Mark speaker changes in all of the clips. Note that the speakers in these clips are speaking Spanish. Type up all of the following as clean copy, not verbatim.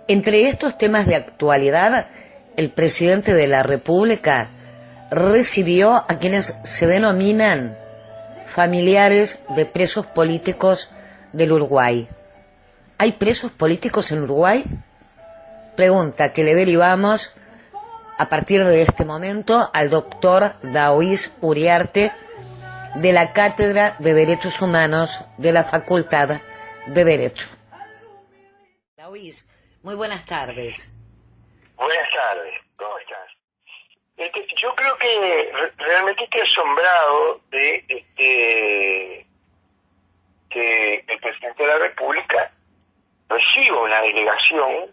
Speaker 1: Entre estos temas de actualidad, el presidente de la República recibió a quienes se denominan familiares de presos políticos del Uruguay. ¿Hay presos políticos en Uruguay? Pregunta que le derivamos a partir de este momento al doctor Daoís Uriarte, de la Cátedra de Derechos Humanos de la Facultad de Derecho. Daoís, muy buenas tardes.
Speaker 2: Buenas tardes, ¿cómo estás? Yo creo que realmente estoy asombrado de que el presidente de la República reciba una delegación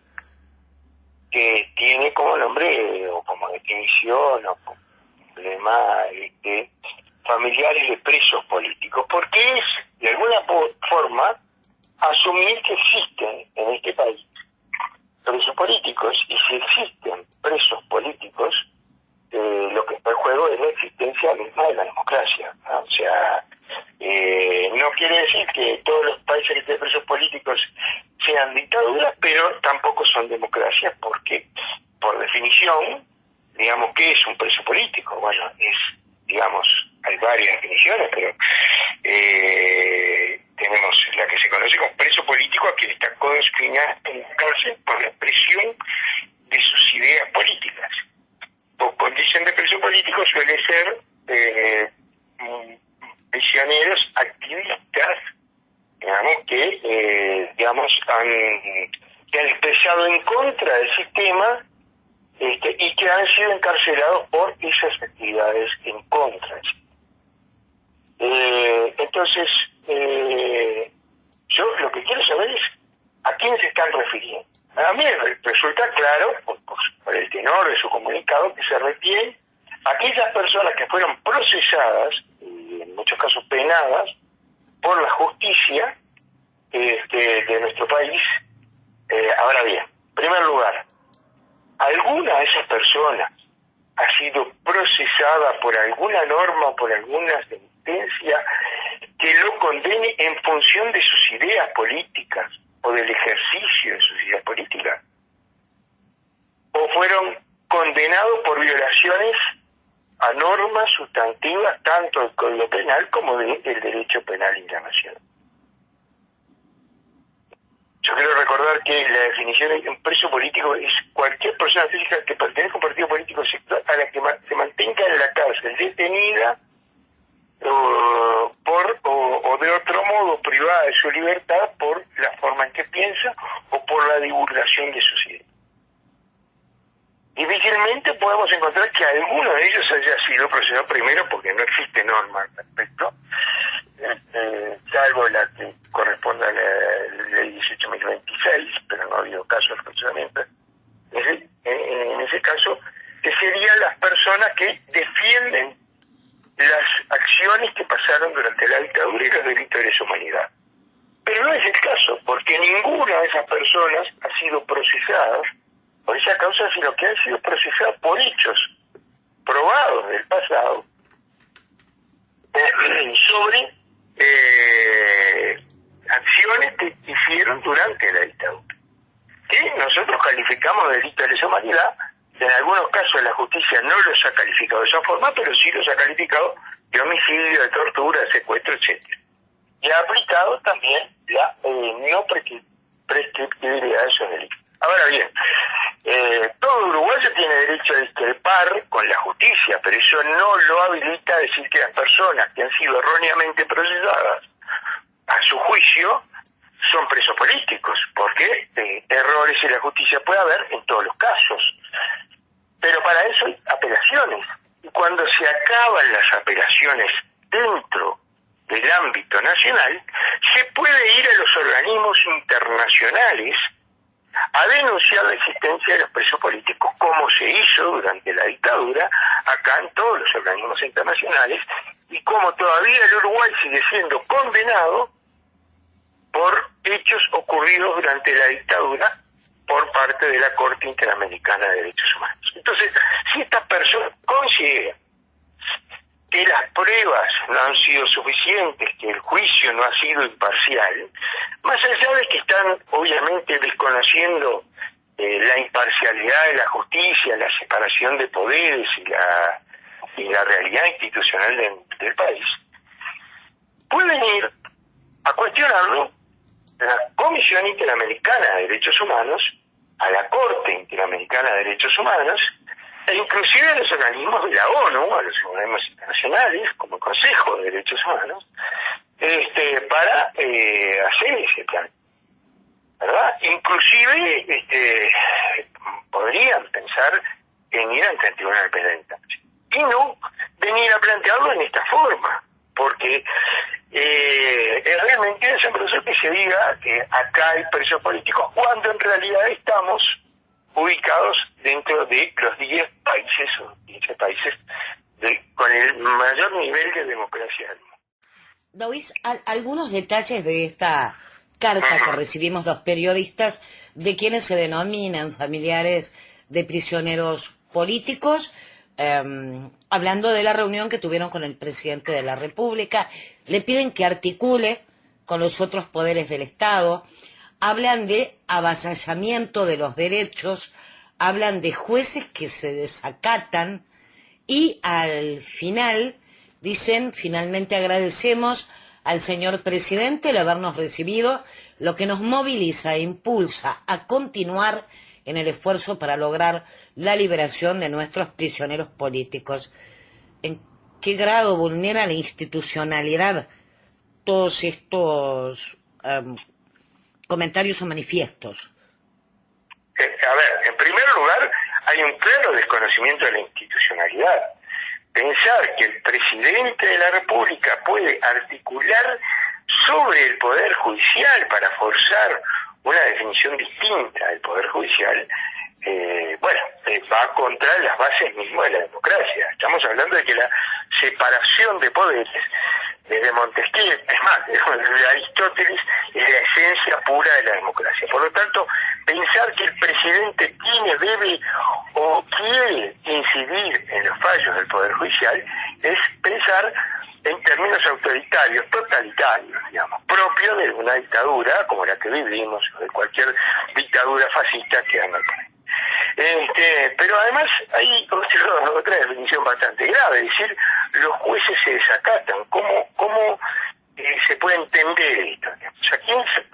Speaker 2: que tiene como nombre o como definición o como lema familiares de presos políticos, porque es de alguna forma asumir que existen en este país presos políticos, y si existen presos políticos, lo que está en juego es la existencia misma de la democracia, ¿no? O sea, no quiere decir que todos los países que tienen presos políticos sean dictaduras, pero tampoco son democracias, porque, por definición, digamos, ¿qué es un preso político? Bueno, digamos, hay varias definiciones, pero tenemos la que se conoce como preso político a quien está confinado en cárcel por la expresión de sus ideas políticas. Por condición de preso político suele ser prisioneros activistas, digamos, que han expresado en contra del sistema y que han sido encarcelados por esas actividades en contra. Entonces, yo lo que quiero saber es a quién se están refiriendo. A mí resulta claro, por el tenor de su comunicado, que se refiere a aquellas personas que fueron procesadas, y en muchos casos penadas, por la justicia de nuestro país. Ahora bien, en primer lugar, ¿alguna de esas personas ha sido procesada por alguna norma, por alguna sentencia que lo condene en función de sus ideas políticas o del ejercicio de sus ideas políticas? ¿O fueron condenados por violaciones a normas sustantivas tanto del Código Penal como del Derecho Penal Internacional? Yo quiero recordar que la definición de un preso político es cualquier persona física que pertenezca a un partido político sector a la que se mantenga en la cárcel detenida o de otro modo privada de su libertad por la forma en que piensa o por la divulgación de sus ideas. Difícilmente podemos encontrar que alguno de ellos haya sido procesado, primero porque no existe norma al respecto, salvo la que corresponde a la ley 18.026, pero no ha habido caso de procesamiento. En ese caso, que serían las personas que defienden las acciones que pasaron durante la dictadura y los delitos de lesa humanidad. Pero no es el caso, porque ninguna de esas personas ha sido procesada por esa causa, sino que han sido procesadas por hechos probados del pasado sobre acciones que hicieron durante la dictadura, que nosotros calificamos de delito de lesa humanidad. En algunos casos la justicia no los ha calificado de esa forma, pero sí los ha calificado de homicidio, de tortura, de secuestro, etc. Y ha aplicado también la no prescriptibilidad de esos delitos. Ahora bien, todo uruguayo tiene derecho a discrepar con la justicia, pero eso no lo habilita a decir que las personas que han sido erróneamente procesadas a su juicio son presos políticos, porque errores en la justicia puede haber en todos los casos. Pero para eso hay apelaciones. Y cuando se acaban las apelaciones dentro del ámbito nacional, se puede ir a los organismos internacionales a denunciar la existencia de los presos políticos, como se hizo durante la dictadura acá en todos los organismos internacionales, y como todavía el Uruguay sigue siendo condenado por hechos ocurridos durante la dictadura por parte de la Corte Interamericana de Derechos Humanos. Entonces, si estas personas consideran que las pruebas no han sido suficientes, que el juicio no ha sido imparcial, más allá de que están obviamente desconociendo la imparcialidad de la justicia, la separación de poderes y la realidad institucional del país, pueden ir a cuestionarlo a la Comisión Interamericana de Derechos Humanos, a la Corte Interamericana de Derechos Humanos, e inclusive a los organismos de la ONU, a los organismos internacionales, como el Consejo de Derechos Humanos, para hacer ese plan, ¿verdad? Inclusive podrían pensar en ir ante el Tribunal Penal Internacional y no venir a plantearlo en esta forma, porque es realmente asombroso que se diga que acá hay presos políticos cuando en realidad estamos ubicados dentro de los 10 países o 15 países con el mayor nivel de democracia del mundo.
Speaker 1: Dois, algunos detalles de esta carta que recibimos los periodistas de quienes se denominan familiares de prisioneros políticos, hablando de la reunión que tuvieron con el presidente de la República, le piden que articule con los otros poderes del Estado, hablan de avasallamiento de los derechos, hablan de jueces que se desacatan y al final dicen: finalmente agradecemos al señor presidente el habernos recibido, lo que nos moviliza e impulsa a continuar en el esfuerzo para lograr la liberación de nuestros prisioneros políticos. ¿En qué grado vulnera la institucionalidad todos estos comentarios o manifiestos?
Speaker 2: A ver, en primer lugar, hay un claro desconocimiento de la institucionalidad. Pensar que el presidente de la República puede articular sobre el Poder Judicial para forzar una definición distinta del Poder Judicial, va contra las bases mismas de la democracia. Estamos hablando de que la separación de poderes, desde Montesquieu, es más, desde Aristóteles, es la esencia pura de la democracia. Por lo tanto, pensar que el presidente tiene, debe o quiere incidir en los fallos del Poder Judicial es pensar en términos autoritarios, totalitarios, digamos, propios de una dictadura como la que vivimos, o de cualquier dictadura fascista que anda por ahí. Pero además hay otra definición bastante grave, es decir, los jueces se desacatan. ¿Cómo se puede entender esto? O sea,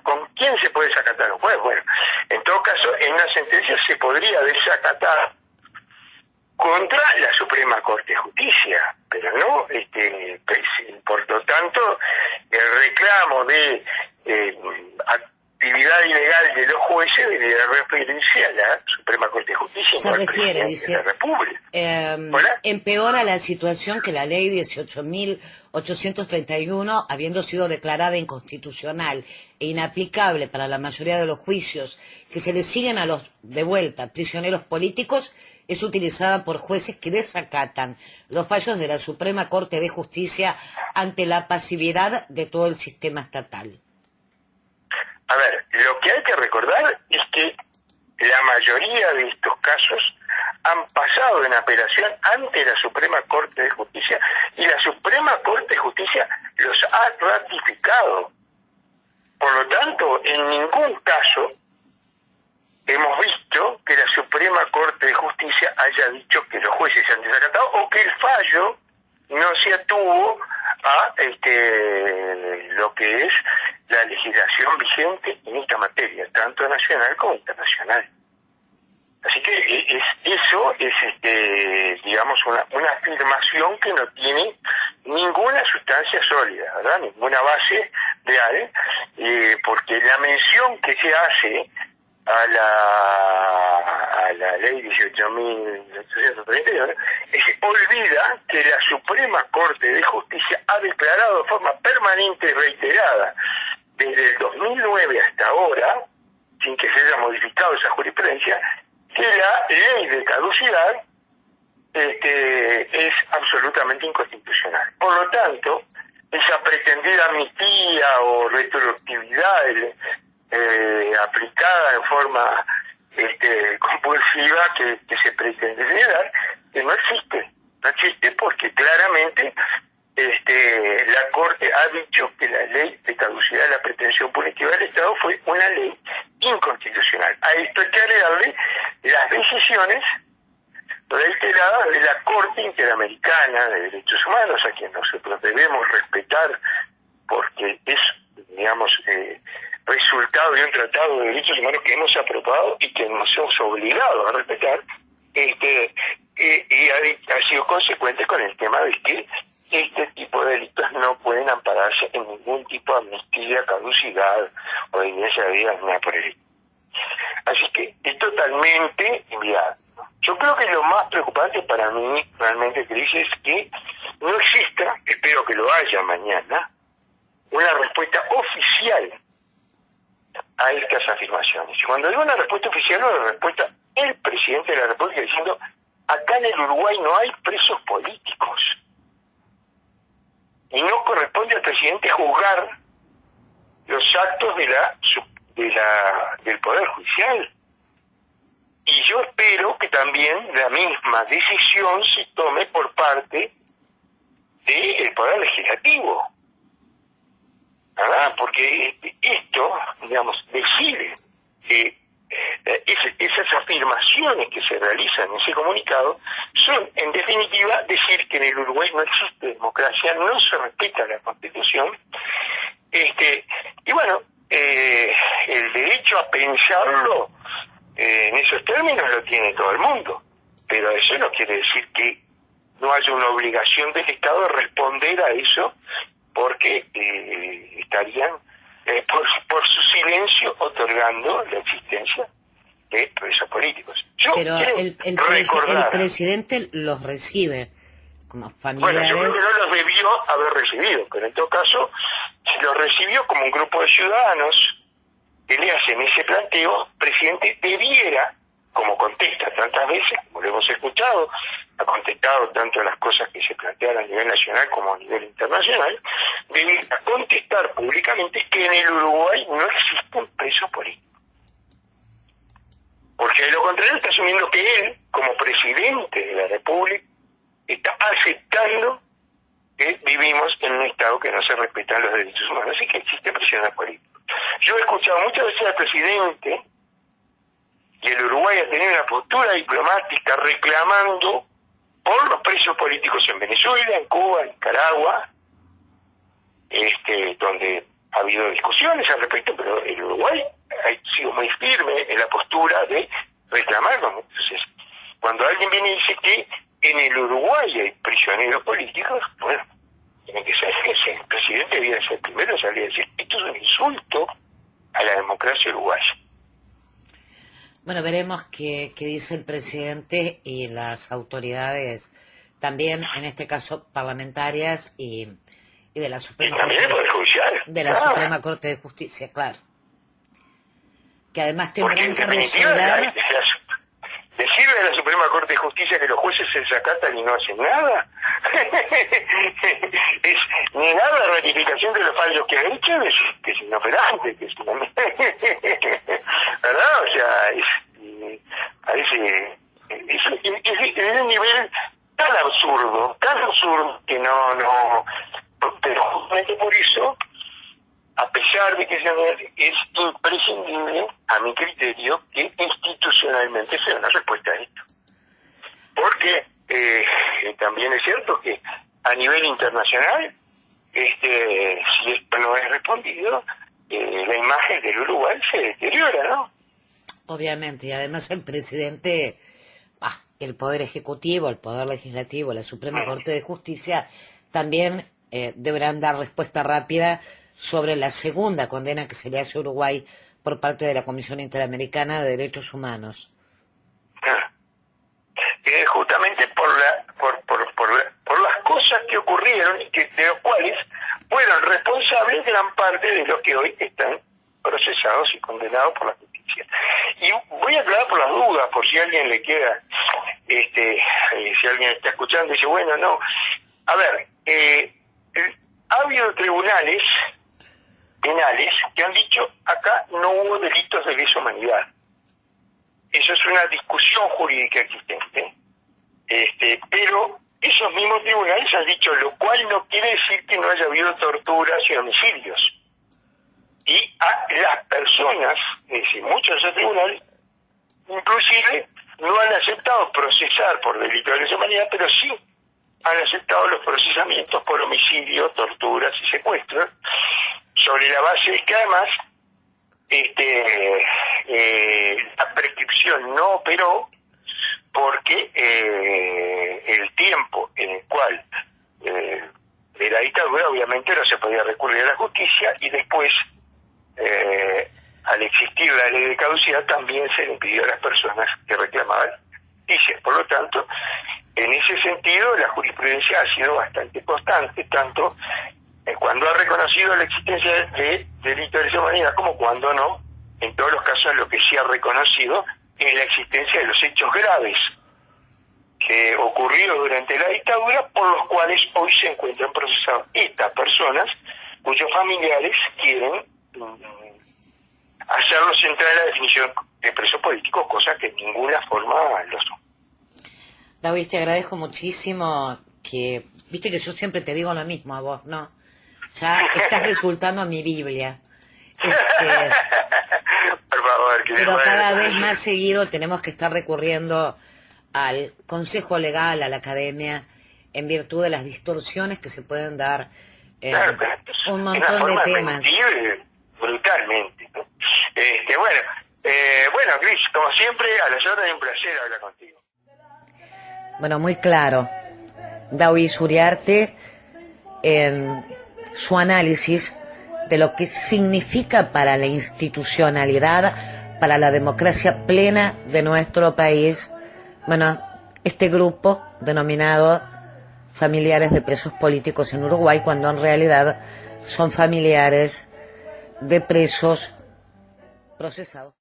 Speaker 2: ¿con quién se puede desacatar los jueces? Bueno, en todo caso, en una sentencia se podría desacatar contra la Suprema Corte de Justicia, pero no, por lo tanto, el reclamo de actividad ilegal de los jueces debería referirse a la Suprema Corte de Justicia.
Speaker 1: Se refiere, dice,
Speaker 2: de la República.
Speaker 1: empeora la situación que la ley 18.831, habiendo sido declarada inconstitucional e inaplicable para la mayoría de los juicios que se le siguen a los, de vuelta, prisioneros políticos, es utilizada por jueces que desacatan los fallos de la Suprema Corte de Justicia ante la pasividad de todo el sistema estatal.
Speaker 2: A ver, lo que hay que recordar es que la mayoría de estos casos han pasado en apelación ante la Suprema Corte de Justicia y la Suprema Corte de Justicia los ha ratificado. Por lo tanto, en ningún caso hemos visto que la Suprema Corte de Justicia haya dicho que los jueces se han desacatado o que el fallo no se atuvo a lo que es la legislación vigente en esta materia, tanto nacional como internacional. Así que eso es, digamos, una afirmación que no tiene ninguna sustancia sólida, ¿verdad? Ninguna base real, porque la mención que se hace a la ley 18.831 se olvida que la Suprema Corte de Justicia ha declarado de forma permanente y reiterada desde el 2009 hasta ahora, sin que se haya modificado esa jurisprudencia, que la ley de caducidad es absolutamente inconstitucional. Por lo tanto, esa pretendida amnistía o retroactividad aplicada en forma compulsiva que se pretende generar, que no existe porque claramente la Corte ha dicho que la ley de caducidad de la pretensión punitiva del Estado fue una ley inconstitucional. A esto hay que agregarle decisiones reiteradas de la Corte Interamericana de Derechos Humanos, a quien nosotros debemos respetar porque es, digamos, resultado de un tratado de derechos humanos que hemos aprobado y que nos hemos obligado a respetar, y ha sido consecuente con el tema de que este tipo de delitos no pueden ampararse en ningún tipo de amnistía, caducidad o de iglesia de vida, nada por el estilo. Así que es totalmente inviable. Yo creo que lo más preocupante para mí, realmente, Cris, es que no exista, espero que lo haya mañana, una respuesta oficial a estas afirmaciones. Y cuando digo una respuesta oficial, una respuesta el presidente de la República diciendo: acá en el Uruguay no hay presos políticos. Y no corresponde al presidente juzgar los actos del Poder Judicial. Y yo espero que también la misma decisión se tome por parte del Poder Legislativo. ¿Verdad? Porque esto, digamos, decide que esas afirmaciones que se realizan en ese comunicado son, en definitiva, decir que en el Uruguay no existe democracia, no se respeta la Constitución, y bueno, el derecho a pensarlo en esos términos lo tiene todo el mundo, pero eso no quiere decir que no haya una obligación del Estado de responder a eso, porque estarían por su silencio otorgando la existencia de presos políticos.
Speaker 1: Pero el presidente los recibe como familiares.
Speaker 2: Bueno, yo creo que no los debió haber recibido, pero en todo caso, si los recibió como un grupo de ciudadanos que le hacen ese planteo, el presidente debiera, como contesta tantas veces, como lo hemos escuchado, ha contestado tanto a las cosas que se plantean a nivel nacional como a nivel internacional, debiera contestar públicamente que en el Uruguay no existen presos políticos. Porque de lo contrario está asumiendo que él, como presidente de la República, está aceptando que vivimos en un Estado que no se respetan los derechos humanos y que existen prisioneros políticos. Yo he escuchado muchas veces al presidente, y el Uruguay ha tenido una postura diplomática reclamando por los presos políticos en Venezuela, en Cuba, en Nicaragua, donde ha habido discusiones al respecto, pero el Uruguay ha sido muy firme en la postura de reclamarlo. Entonces, cuando alguien viene y dice que en el Uruguay hay prisioneros políticos, bueno, tiene que ser ese. El presidente debía ser el primero en salir a decir: esto es un insulto a la democracia uruguaya.
Speaker 1: Bueno, veremos qué dice el presidente y las autoridades, también en este caso parlamentarias y de la Suprema
Speaker 2: Corte, el Poder Judicial.
Speaker 1: De la Suprema Corte de Justicia, claro. Que además tendrán que resolver.
Speaker 2: Decirle a la Suprema Corte de Justicia que los jueces se desacatan y no hacen nada es negar la ratificación de los fallos que ha hecho, que es inoperante, que es ¿verdad? O sea, parece es un nivel tan absurdo que no, pero justamente por eso, a pesar de que es imprescindible, a mi criterio, que institucionalmente sea una respuesta a esto. Porque también es cierto que a nivel internacional, si esto no es respondido, la imagen del Uruguay se deteriora, ¿no?
Speaker 1: Obviamente, y además el presidente, el Poder Ejecutivo, el Poder Legislativo, la Suprema Corte de Justicia, también deberán dar respuesta rápida sobre la segunda condena que se le hace a Uruguay por parte de la Comisión Interamericana de Derechos Humanos.
Speaker 2: Justamente por las cosas que ocurrieron y de los cuales fueron responsables gran parte de los que hoy están procesados y condenados por la justicia. Y voy a aclarar por las dudas, por si a alguien le queda, si alguien está escuchando y dice, bueno, no. A ver, ha habido tribunales penales que han dicho acá no hubo delitos de lesa humanidad. Eso es una discusión jurídica existente. Pero esos mismos tribunales han dicho, lo cual no quiere decir que no haya habido torturas y homicidios. Y a las personas, es decir, muchos de esos tribunales, inclusive no han aceptado procesar por delito de lesa humanidad, pero sí han aceptado los procesamientos por homicidio, torturas y secuestros, sobre la base de que además la prescripción no operó porque el tiempo en el cual de la dictadura obviamente no se podía recurrir a la justicia, y después al existir la ley de caducidad también se le impidió a las personas que reclamaban justicia. Por lo tanto, en ese sentido la jurisprudencia ha sido bastante constante, tanto cuando ha reconocido la existencia de delito de lesa humanidad como cuando no. En todos los casos lo que sí ha reconocido es la existencia de los hechos graves que ocurrieron durante la dictadura, por los cuales hoy se encuentran procesados estas personas cuyos familiares quieren hacerlos entrar en la definición de presos políticos, cosa que de ninguna forma lo son.
Speaker 1: David, te agradezco muchísimo que, viste que yo siempre te digo lo mismo a vos, ¿no? Ya estás resultando mi Biblia.
Speaker 2: Por favor, que
Speaker 1: pero cada vez más seguido tenemos que estar recurriendo al consejo legal, a la academia, en virtud de las distorsiones que se pueden dar en un montón de temas.
Speaker 2: Brutalmente, ¿no? Bueno, Cris, como siempre, a la orden es un placer hablar contigo.
Speaker 1: Bueno, muy claro. David Uriarte en su análisis de lo que significa para la institucionalidad, para la democracia plena de nuestro país, bueno, este grupo denominado familiares de presos políticos en Uruguay, cuando en realidad son familiares de presos procesados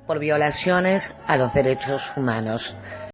Speaker 1: por violaciones a los derechos humanos.